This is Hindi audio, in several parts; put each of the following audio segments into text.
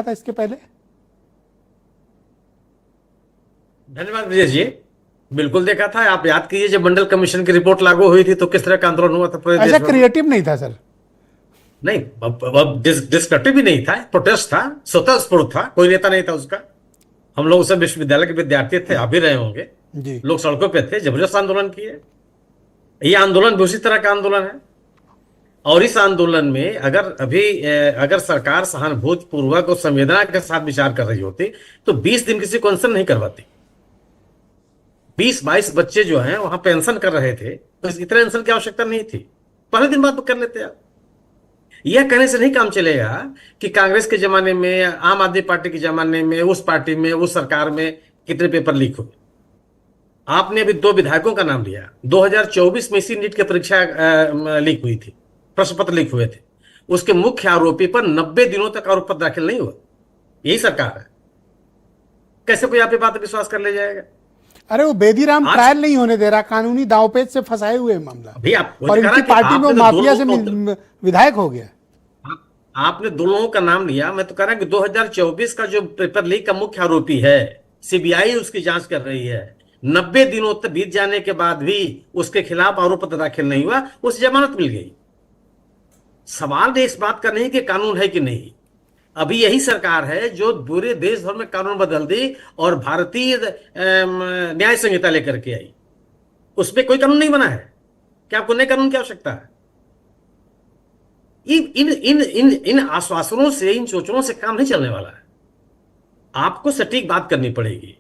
था इसके पहले? धन्यवाद विजय जी। बिल्कुल देखा था। आप याद कीजिए जब मंडल कमीशन की रिपोर्ट लागू हुई थी तो किस तरह का आंदोलन हुआ था पूरे देश ऐसा भर में। क्रिएटिव नहीं था सर? नहीं, डिस्कटिव भी नहीं था, प्रोटेस्ट था, स्वतः स्फूर्त था, कोई नेता नहीं था उसका। हम लोग सब विश्वविद्यालय के विद्यार्थी थे, आप भी रहे होंगे। जी। लोग सड़कों पे थे, जबरदस्त आंदोलन किए। ये आंदोलन भी उसी तरह का आंदोलन है। और इस आंदोलन में अगर सरकार सहानुभूति पूर्वक और संवेदना के साथ विचार कर रही होती तो 20 दिन किसी को अनशन नहीं करवाती। 20-22 बच्चे जो हैं वहां पेंशन कर रहे थे, तो इतने अनशन की आवश्यकता नहीं थी। पहले दिन बाद कर लेते आप। यह कहने से नहीं काम चलेगा कि कांग्रेस के जमाने में, आम आदमी पार्टी के जमाने में, उस पार्टी में, उस सरकार में कितने पेपर लीक हुए। आपने अभी 2 विधायकों का नाम लिया। 2024 में इसी नीट की परीक्षा लीक हुई थी, प्रश्न पत्र लीक हुए थे। उसके मुख्य आरोपी पर 90 दिनों तक आरोप पत्र दाखिल नहीं हुआ। यही सरकार है। कैसे कोई आप ये बात विश्वास कर ले जाएगा? अरे वो बेदीराम आज ट्रायल नहीं होने दे रहा, कानूनी दांवपेच से फंसाए हुए मामला, अभी आप और इनकी पार्टी में वो माफिया से विधायक हो गया। आपने 2 लोगों का नाम लिया। मैं तो कह रहा हूं कि 2024 का जो पेपर लीक का मुख्य आरोपी है, सीबीआई उसकी जांच कर रही है। 90 दिनों तक बीत जाने के बाद भी उसके खिलाफ आरोप पत्र दाखिल नहीं हुआ, उसे जमानत मिल गई। सवाल इस बात का नहीं कि कानून है कि नहीं। अभी यही सरकार है जो पूरे देश भर में कानून बदल दी और भारतीय न्याय संहिता लेकर के आई। उसमें कोई कानून नहीं बना है। क्या आपको नए कानून की आवश्यकता है? इन इन इन इन आश्वासनों से, इन सोचों से काम नहीं चलने वाला है। आपको सटीक बात करनी पड़ेगी।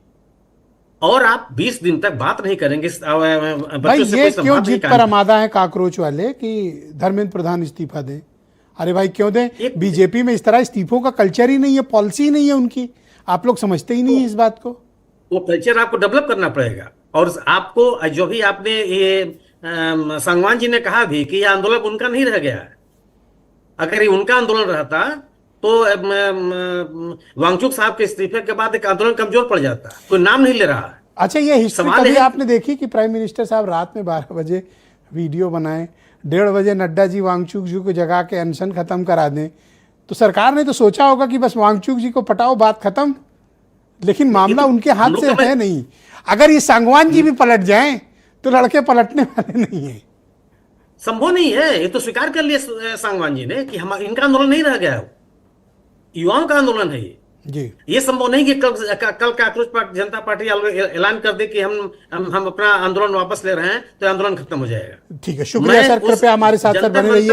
और आप 20 दिन तक बात नहीं करेंगे भाई बच्चों से, ये कोई क्यों संवाद नहीं जिद पर कायम। आमादा है काकरोच वाले कि धर्मेंद्र प्रधान इस्तीफा दें? अरे भाई क्यों दें? बीजेपी में इस तरह इस्तीफों का कल्चर ही नहीं है, पॉलिसी ही नहीं है उनकी। आप लोग समझते ही नहीं है इस बात को। वो कल्चर आपको डेवलप करना पड़ेगा। और आपको जो भी आपने ये सांगवान जी ने कहा भी कि यह आंदोलन उनका नहीं रह गया है। अगर ये उनका आंदोलन रहता तो वांगचुक साहब के इस्तीफे के बाद एक आंदोलन कमजोर पड़ जाता। कोई नाम नहीं ले रहा है। अच्छा, ये हिस्ट्री सवाल कभी है आपने देखी कि प्राइम मिनिस्टर साहब रात में 12 बजे वीडियो बनाए, 1:30 बजे नड्डा जी वांगचुक जी को जगा के अनशन खत्म करा दें? तो सरकार ने तो सोचा होगा कि बस वांगचुक जी को पटाओ, बात खत्म। लेकिन मामला तो उनके हाथ से है नहीं। अगर ये सांगवान जी भी पलट जाएं तो लड़के पलटने वाले नहीं है। संभव नहीं है। ये तो स्वीकार कर लिया सांगवान जी ने कि हम इनका आंदोलन नहीं रह गया, युवाओं का आंदोलन है ये। जी। ये संभव नहीं कि कल कांग्रेस जनता पार्टी ऐलान कर दे कि हम अपना आंदोलन वापस ले रहे हैं तो आंदोलन खत्म हो जाएगा। ठीक है, शुक्रिया सर, कृपया हमारे साथ सर बने रहिए।